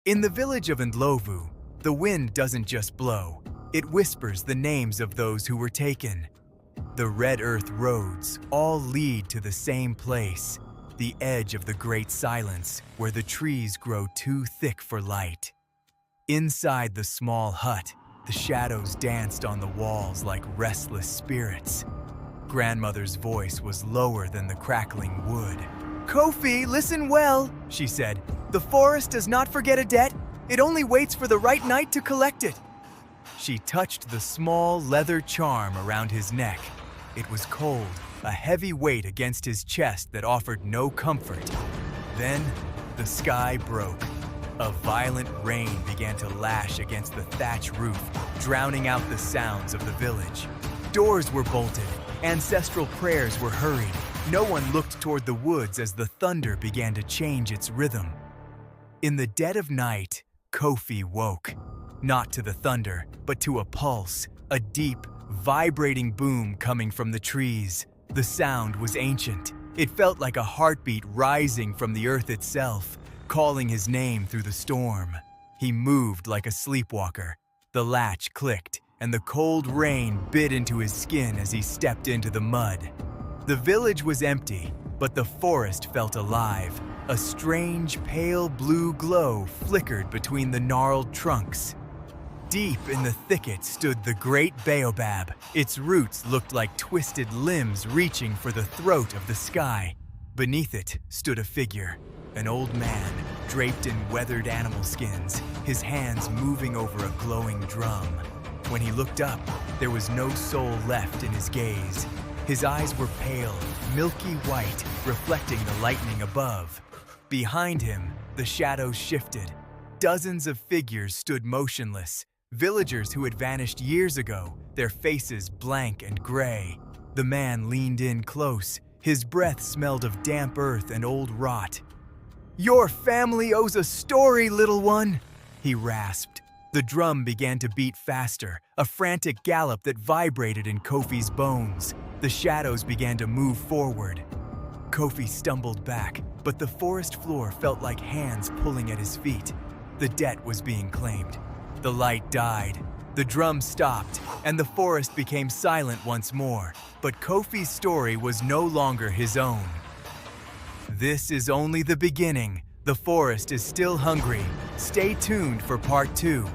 In the village of Ndlovu, the wind doesn't just blow, it whispers the names of those who were taken. The red earth roads all lead to the same place, the edge of the great silence where the trees grow too thick for light. Inside the small hut, the shadows danced on the walls like restless spirits. Grandmother's voice was lower than the crackling wood. "Kofi, listen well," she said. "The forest does not forget a debt. It only waits for the right night to collect it." She touched the small leather charm around his neck. It was cold, a heavy weight against his chest that offered no comfort. Then, the sky broke. A violent rain began to lash against the thatch roof, drowning out the sounds of the village. Doors were bolted, ancestral prayers were hurried. No one looked toward the woods as the thunder began to change its rhythm. In the dead of night, Kofi woke. Not to the thunder, but to a pulse, a deep, vibrating boom coming from the trees. The sound was ancient. It felt like a heartbeat rising from the earth itself, calling his name through the storm. He moved like a sleepwalker. The latch clicked, and the cold rain bit into his skin as he stepped into the mud. The village was empty, but the forest felt alive. A strange, pale blue glow flickered between the gnarled trunks. Deep in the thicket stood the great baobab. Its roots looked like twisted limbs reaching for the throat of the sky. Beneath it stood a figure, an old man, draped in weathered animal skins, his hands moving over a glowing drum. When he looked up, there was no soul left in his gaze. His eyes were pale, milky white, reflecting the lightning above. Behind him, the shadows shifted. Dozens of figures stood motionless, villagers who had vanished years ago, their faces blank and gray. The man leaned in close. His breath smelled of damp earth and old rot. "Your family owes a story, little one," he rasped. The drum began to beat faster, a frantic gallop that vibrated in Kofi's bones. The shadows began to move forward. Kofi stumbled back, but the forest floor felt like hands pulling at his feet. The debt was being claimed. The light died. The drum stopped, and the forest became silent once more. But Kofi's story was no longer his own. This is only the beginning. The forest is still hungry. Stay tuned for part 2.